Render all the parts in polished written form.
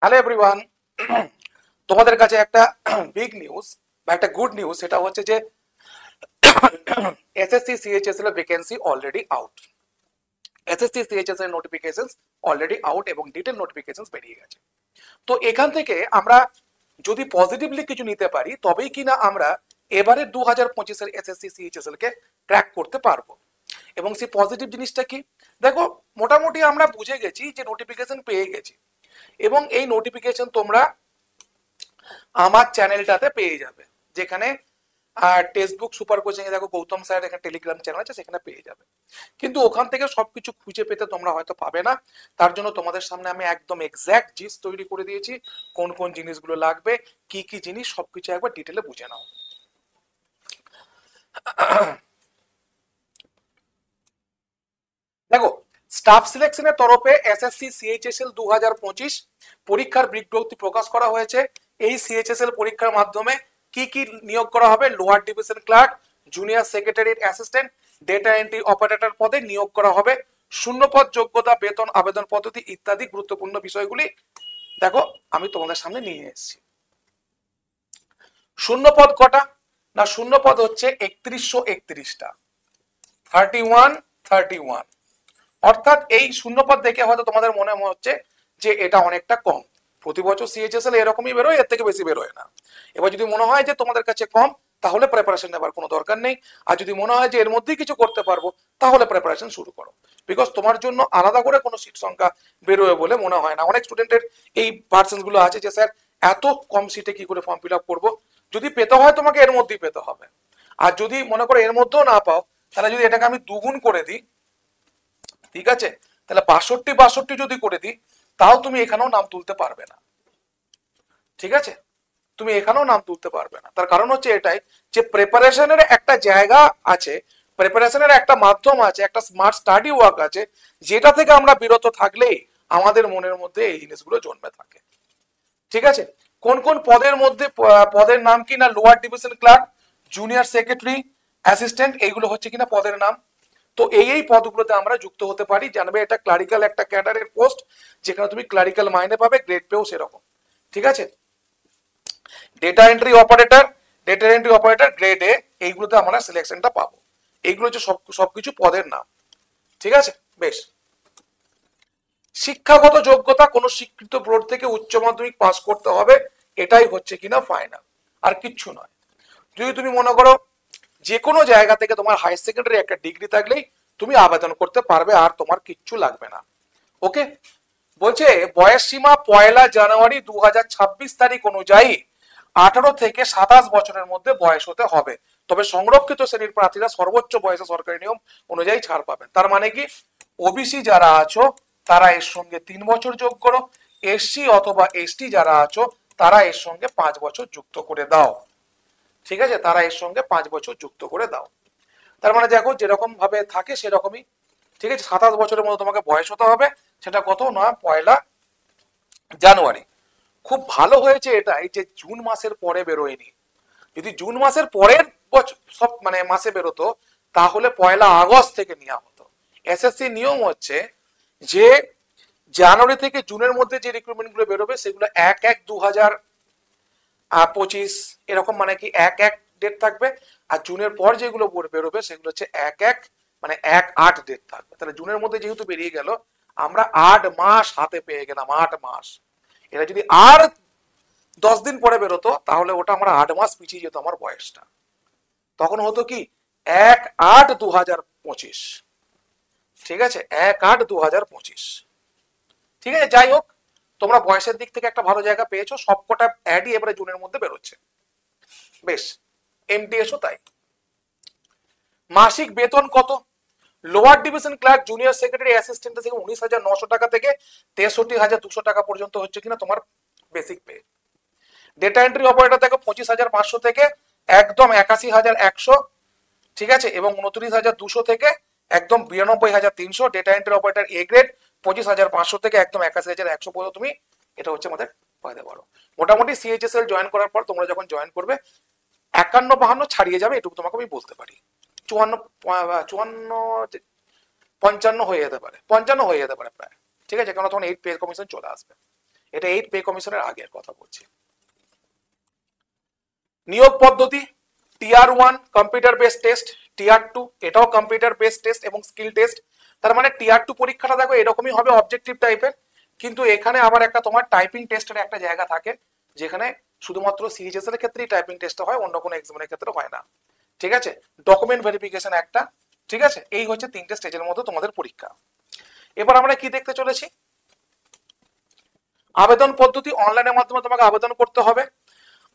Hello everyone. তোমাদের কাছে একটা বিগ নিউজ বা একটা গুড নিউজ, সেটা হচ্ছে যে এসএসসি সিএইচএস এর vacancy already out. SSC CHS এর নোটিফিকেশনস অলরেডি আউট এবং ডিটেল নোটিফিকেশনস বেরিয়ে গেছে। তো এখান থেকে আমরা যদি পজিটিভলি কিছু নিতে পারি তবেই কিনা আমরা এবারে 2025-এর এসএসসি সিএইচএসএল কে ক্র্যাক করতে পারবো। এবং সেই পজিটিভ জিনিসটা কি, দেখো, মোটামুটি আমরা বুঝে গেছি যে নোটিফিকেশন পেয়ে গেছি এবং এই নোটিফিকেশন তোমরা আমার চ্যানেলটাতে পেয়ে যাবে, যেখানে টেক্সট বুক সুপার কোচিং এ দেখো গৌতম স্যার এখানে টেলিগ্রাম চ্যানেল আছে, সেখানে পেয়ে যাবে। কিন্তু ওখান থেকে সবকিছু খুঁজে পেতে তোমরা হয়তো পাবে না। তার জন্য তোমাদের সামনে আমি একদম এক্স্যাক্ট জিনিস তৈরি করে দিয়েছি, কোন কোন জিনিসগুলো লাগবে, কি কি জিনিস, সবকিছু একবার ডিটেলে বুঝে নাও। দেখো, স্টাফ সিলেকশনের তরফে এসএসসি সিএইচএসএল 2025 পরীক্ষার বিজ্ঞপ্তি প্রকাশ করা হয়েছে। এই সিএইচএসএল পরীক্ষার মাধ্যমে কি কি নিয়োগ করা হবে: lower division clerk, junior secretariat assistant, data entry operator পদে নিয়োগ করা হবে। শূন্যপদ, যোগ্যতা, বেতন, আবেদন পদ্ধতি ইত্যাদি গুরুত্বপূর্ণ বিষয়গুলি দেখো আমি তোমাদের সামনে নিয়ে এসেছি। শূন্যপদ কটা? না, শূন্যপদ হচ্ছে 3131টা, 31 অর্থাৎ এই শূন্যপদ দেখে হয়তো তোমাদের মনে হচ্ছে যে এটা অনেকটা কম। প্রতি বছর সিএইচএসএল এরকমই বেরোয়, এর থেকে বেশি বেরোয় না। এবার যদি মনে হয় যে তোমাদের কাছে কম, তাহলে প্রিপারেশন নেবার কোনো দরকার নেই। আর যদি মনে হয় যে এর মধ্যেই কিছু করতে পারবো, তাহলে প্রিপারেশন শুরু করো। বিকজ তোমার জন্য আলাদা করে কোনো সিট সংখ্যা বেরোয় বলে মনে হয় না। অনেক স্টুডেন্টের এই পার্সেন্স গুলো আছে যে স্যার এত কম সিটে কি করে ফর্ম ফিল আপ করবো। যদি পেতে হয় তোমাকে এর মধ্যেই পেতে হবে। আর যদি মনে করো এর মধ্যেও না পাও, তাহলে যদি এটাকে আমি দুগুণ করে দিই, ঠিক আছে, তাহলে 62 যদি করে দিই, তাও তুমি এখানেও নাম তুলতে পারবে না। ঠিক আছে, তুমি এখানেও নাম তুলতে পারবে না। তার কারণ হচ্ছে এটাই যে প্রিপারেশনের একটা জায়গা আছে, প্রিপারেশনের একটা মাধ্যম আছে, একটা স্মার্ট স্টাডি ওয়ার্ক আছে, যেটা থেকে আমরা বিরত থাকলেই আমাদের মনের মধ্যে এই জিনিসগুলো জন্মে থাকে। ঠিক আছে, কোন কোন পদের মধ্যে পদের নাম কি না, lower division clerk, junior secretary, assistant, এইগুলো হচ্ছে কিনা পদের নাম। তো এই পদগুলোতে আমরা যুক্ত হতে পারি। জানবে এটা ক্লারিক্যাল একটা ক্যাডারের পোস্ট, যেখানে তুমি ক্লারিক্যাল মাইনে পাবে, গ্রেড পেও সেরকম। ঠিক আছে, data entry operator, data entry operator grade A, এইগুলোতে আমরা সিলেকশনটা পাবো। এইগুলো হচ্ছে সবকিছু পদের নাম। ঠিক আছে, বেশ। শিক্ষাগত যোগ্যতা, কোন স্বীকৃত বোর্ড থেকে উচ্চ মাধ্যমিক পাস করতে হবে, এটাই হচ্ছে কিনা ফাইনাল, আর কিচ্ছু নয়। যদি তুমি মনে করো যে কোনো জায়গা থেকে তোমার হায়ার সেকেন্ডারি একটা ডিগ্রি থাকলেই তুমি আবেদন করতে পারবে, আর তোমার কিচ্ছু লাগবে না। ওকে, বলছে বয়স সীমা 1 জানুয়ারি 2026 তারিখ অনুযায়ী 18 থেকে 27 বছরের মধ্যে বয়স হতে হবে। তবে সংরক্ষিত শ্রেণীর প্রার্থীরা সর্বোচ্চ বয়সে সরকারি নিয়ম অনুযায়ী ছাড় পাবেন। তার মানে কি, ওবিসি যারা আছো তারা এর সঙ্গে 3 বছর যোগ করো, এসসি অথবা এসটি যারা আছো তারা এর সঙ্গে 5 বছর যুক্ত করে দাও। ঠিক আছে, তারা এর সঙ্গে 5 বছর যুক্ত করে দাও। তার মানে দেখো যেরকম ভাবে থাকে সেরকমই। ঠিক আছে, 27 বছরের মধ্যে তোমাকে বয়স হতে হবে। সেটা কত না, 1 জানুয়ারি। খুব ভালো হয়েছে এটাই যে জুন মাসের পরে বেরোয়নি। যদি জুন মাসের পরের সব মানে মাসে বেরোতো, তাহলে 1 আগস্ট থেকে নেওয়া হতো। এসএসসি নিয়ম হচ্ছে যে জানুয়ারি থেকে জুনের মধ্যে যে রিক্রুটমেন্ট গুলো বেরোবে সেগুলো 1/1/2025 এরকম, মানে কি 1/1 ডেট থাকবে। আর জুনের পর যেগুলো বেরোবে সেগুলো হচ্ছে 1/1 মানে 1/8 ডেট থাকবে। তাহলে জুনের মধ্যে যেহেতু বেরিয়ে গেল, আমরা 8 মাস হাতে পেয়ে গেলাম, 8 মাস। এটা যদি আর 10 দিন পরে বেরোতো, তাহলে ওটা আমরা 8 মাস পিছিয়ে যেত আমার বয়সটা। তখন হতো কি 1/8/2025। ঠিক আছে, 1/8/2025। ঠিক আছে, যাই হোক, তোমরা বয়সের দিক থেকে একটা ভালো জায়গা পেয়েছো। সবকটা অ্যাডই এবারে জুনের মধ্যে বেরোচ্ছে। বেশ, এমটিএসও তাই। মাসিক বেতন কত? Lower division clerk, junior secretary, assistant থেকে 19,900 টাকা থেকে 63,200 টাকা পর্যন্ত হচ্ছে কিনা তোমার basic pay. Data entry operator দেখো 25,500 থেকে একদম 81,100। ঠিক আছে, এবং 29,200 থেকে একদম 92,300। Data entry operator A grade 25,500 থেকে একদম 81,100 পর্যন্ত তুমি এটা হচ্ছে আমাদের পাইতে পারো। মোটামুটি সিএইচএসএল জয়েন করার পর তোমরা যখন জয়েন করবে 51-52 ছাড়িয়ে যাবে, এটুকু তোমাকে আমি বলতে পারি। 54-55 হয়ে যেতে পারে, 55 হয়ে যেতে পারে প্রায়। ঠিক আছে, কারণ তখন 8 পে কমিশন চলে আসবে। এটা 8 পে কমিশনের আগের কথা বলছি। নিয়োগ পদ্ধতি টিয়ার 1 কম্পিউটার বেস টেস্ট, টিয়ার 2 এটাও কম্পিউটার বেস টেস্ট এবং স্কিল টেস্ট। তার মানে টিয়ার 2 পরীক্ষাটা দেখো এরকমই হবে, অবজেক্টিভ টাইপের, কিন্তু এখানে আবার একটা তোমার টাইপিং টেস্টের একটা জায়গা থাকে, যেখানে শুধুমাত্র সিএইচএস এর ক্ষেত্রেই টাইপিং টেস্টটা হয়, অন্য কোনো এক্সামের ক্ষেত্রে হয় না। ঠিক আছে, ডকুমেন্ট ভেরিফিকেশন একটা। ঠিক আছে, এই হচ্ছে 3টে স্টেজের মধ্যে তোমাদের পরীক্ষা। এবার আমরা কি দেখতে চলেছি, আবেদন পদ্ধতি। অনলাইনের মাধ্যমে তোমাকে আবেদন করতে হবে।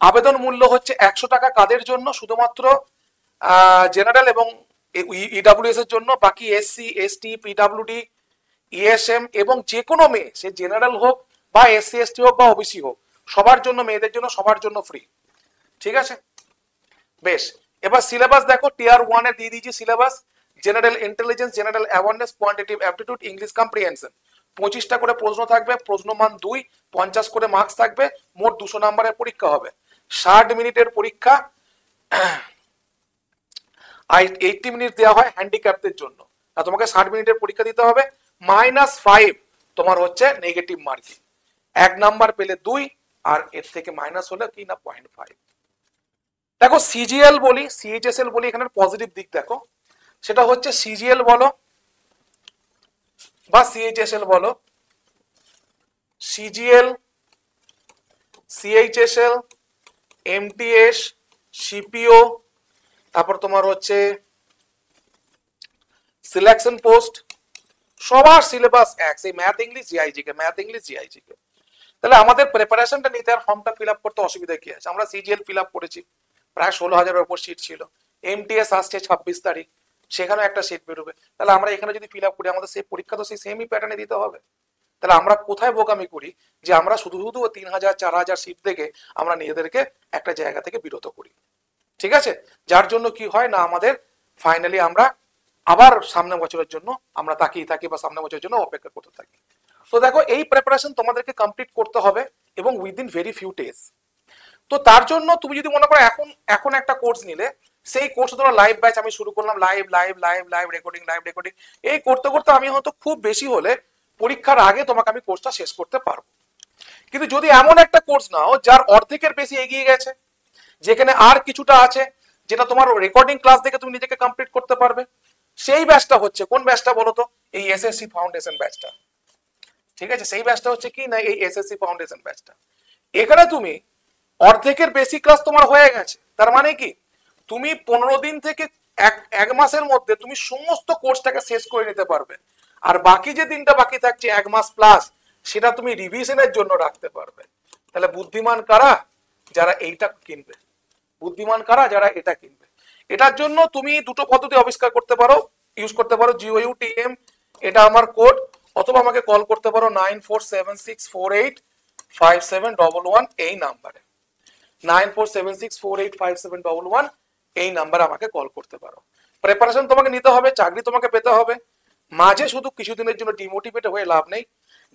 আবেদন মূল্য হচ্ছে 100 টাকা। কাদের জন্য? শুধুমাত্র জেনারেল এবং ইডাব্লিউএস এর জন্য। বাকি এসসি, এসটি, পিডাব্লিউডি, ইএসএম এবং যে কোনো মেয়ে, সে জেনারেল হোক বা এসসি এসটি হোক বা ওবিসি হোক, সবার জন্য, মেয়েদের জন্য সবার জন্য ফ্রি। ঠিক আছে, বেশ। এবার সিলেবাস দেখো, টিয়ার 1 এ দিয়ে দিয়েছি syllabus. General intelligence, general awareness, quantitative aptitude, English comprehension. 25টা করে প্রশ্ন থাকবে, প্রশ্ন মান 2, 50 করে মার্কস থাকবে, মোট 200 নম্বরের পরীক্ষা হবে। 60 মিনিটের পরীক্ষা, 80 মিনিট দেওয়া হয় হ্যান্ডিক্যাপদের জন্য। আর তোমাকে 60 মিনিটের পরীক্ষা দিতে হবে। -5 তোমার হচ্ছে নেগেটিভ মার্কিং, 1 নাম্বার পেলে 2, আর এর থেকে মাইনাস হলে কি না 0.5। দেখো সিজিএল বলি, সিএইচএসএল বলি, এখানে পজিটিভ দিক দেখো, সেটা হচ্ছে সিজিএল বলো বা সিএইচএসএল বলো, সিজিএল, সিএইচএসএল, এমটিএস, সিপিও, তারপর তোমার হচ্ছে সিলেকশন পোস্ট, সবার সিলেবাস এক, সেই ম্যাথ ইংলিশ জিআইজিকে, ম্যাথ ইংলিশ জিআইজিকে। তাহলে আমাদের প্রিপারেশনটা নিতে আর ফর্মটা ফিল আপ করতে অসুবিধা কি আছে? আমরা সিজিএল ফিল আপ করেছি, প্রায় 16,000-এর উপর সিট ছিল। এমটিএস আসছে 26 তারিখ, সেখানেও একটা সিট বেরোবে। তাহলে আমরা এখানে যদি ফিল আপ করি, আমাদের সেই পরীক্ষা তো সেই সেমই প্যাটার্নে দিতে হবে। তাহলে আমরা কোথায় বোকামি করি যে আমরা শুধু শুধু 3,000 4,000 সিট থেকে আমরা নিজেদেরকে একটা জায়গা থেকে বিরত করি। ঠিক আছে, যার জন্য কি হয় না, আমাদের ফাইনালি আমরা আবার সামনের বছরের জন্য আমরা তাকিয়ে থাকি বা সামনের বছরের জন্য অপেক্ষা করতে থাকি। তো দেখো এই প্রিপারেশন তোমাদেরকে কমপ্লিট করতে হবে এবং উইদিন ভেরি ফিউ ডেজ। তো তার জন্য তুমি যদি মনে করো এখন একটা কোর্স নিলে, সেই কোর্সে তোমার লাইভ ব্যাচ আমি শুরু করলাম, live live live live recording, live recording, এই করতে করতে আমি হয়তো খুব বেশি হলে পরীক্ষার আগে তোমাকে আমি কোর্সটা শেষ করতে পারবো। কিন্তু যদি এমন একটা কোর্স নাও যার অর্ধেকের বেশি এগিয়ে গেছে, যেখানে আর কিছুটা আছে যেটা তোমার রেকর্ডিং ক্লাস দেখে তুমি নিজেকে কমপ্লিট করতে পারবে, সেই ব্যাচটা হচ্ছে কোন ব্যাচটা বলো তো? এই এসএসসি ফাউন্ডেশন ব্যাচটা। ঠিক আছে, সেই ব্যাচটা হচ্ছে কি না, এই এসএসসি ফাউন্ডেশন ব্যাচটা। এখানে তুমি অর্ধেকের বেশি ক্লাস তোমার হয়ে গেছে, তার মানে কি তুমি 15 দিন থেকে এক মাসের মধ্যে তুমি সমস্ত কোর্সটাকে শেষ করে নিতে পারবে। আর বাকি যে দিনটা বাকি থাকছে 1 মাস প্লাস, সেটা তুমি রিভিশনের জন্য রাখতে পারবে। তাহলে বুদ্ধিমান কারা? যারা এইটা কিনবে। বুদ্ধিমান কারা? যারা এটা কিনবে। এটার জন্য তুমি দুটো পদ্ধতি আবিষ্কার করতে পারো, ইউজ করতে পারো, GOUTM, এটা আমার কোড, অথবা আমাকে কল করতে পারো 9476485711 এই নাম্বারে। 9476485711 এই নাম্বারে আমাকে কল করতে পারো। প্রিপারেশন তোমাকে নিতে হবে, চাকরি তোমাকে পেতে হবে। মাঝে শুধু কিছুদিনের জন্য ডিমোটিভেট হয়ে লাভ নেই,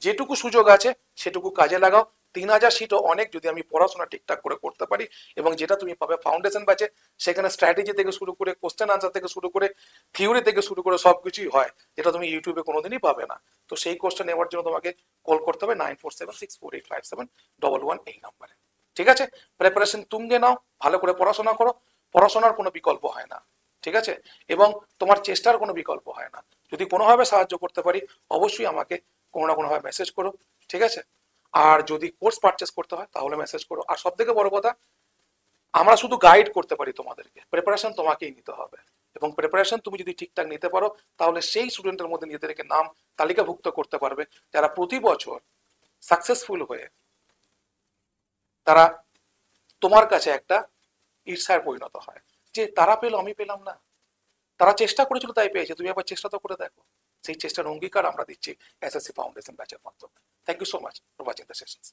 যেটুকু সুযোগ আছে সেটুকু কাজে লাগাও। 3,000 সিটও অনেক যদি আমি পড়াশোনা ঠিকঠাক করে করতে পারি। এবং যেটা তুমি পাবে ফাউন্ডেশন ব্যাচে, সেখানে স্ট্র্যাটেজি থেকে শুরু করে, কোশ্চেন আনসার থেকে শুরু করে, থিওরি থেকে শুরু করে সবকিছুই হয়, যেটা তুমি ইউটিউবে কোনোদিনই পাবে না। তো সেই কোর্সটা নেওয়ার জন্য তোমাকে কল করতে হবে 9476485711 এই নাম্বারে। ঠিক আছে, প্রিপারেশন তুঙ্গে নাও, ভালো করে পড়াশোনা করো। পড়াশোনার কোনো বিকল্প হয় না, ঠিক আছে, এবং তোমার চেষ্টার কোনো বিকল্প হয় না। যদি কোনোভাবে সাহায্য করতে পারি, অবশ্যই আমাকে কোনো না কোনোভাবে মেসেজ করো। ঠিক আছে, আর যদি কোর্স পারচেস করতে হয় তাহলে মেসেজ করো। আর সব থেকে বড় কথা, আমরা শুধু গাইড করতে পারি তোমাদেরকে, প্রিপারেশন তোমাকেই নিতে হবে। এবং প্রিপারেশন তুমি যদি ঠিকঠাক নিতে পারো, তাহলে সেই স্টুডেন্টের মধ্যে নিজেদেরকে নাম তালিকাভুক্ত করতে পারবে, যারা প্রতি বছর সাকসেসফুল হয়ে তারা তোমার কাছে একটা ঈর্ষায় পরিণত হয়, যে তারা পেলো আমি পেলাম না, তারা চেষ্টা করেছিল তাই পেয়েছে, তুমি একবার চেষ্টা তো করে দেখো। সেই চেষ্টার অঙ্গীকার আমরা দিচ্ছি এসএসসি ফাউন্ডেশন ব্যাচের মাধ্যমে। Thank you so much for watching the sessions.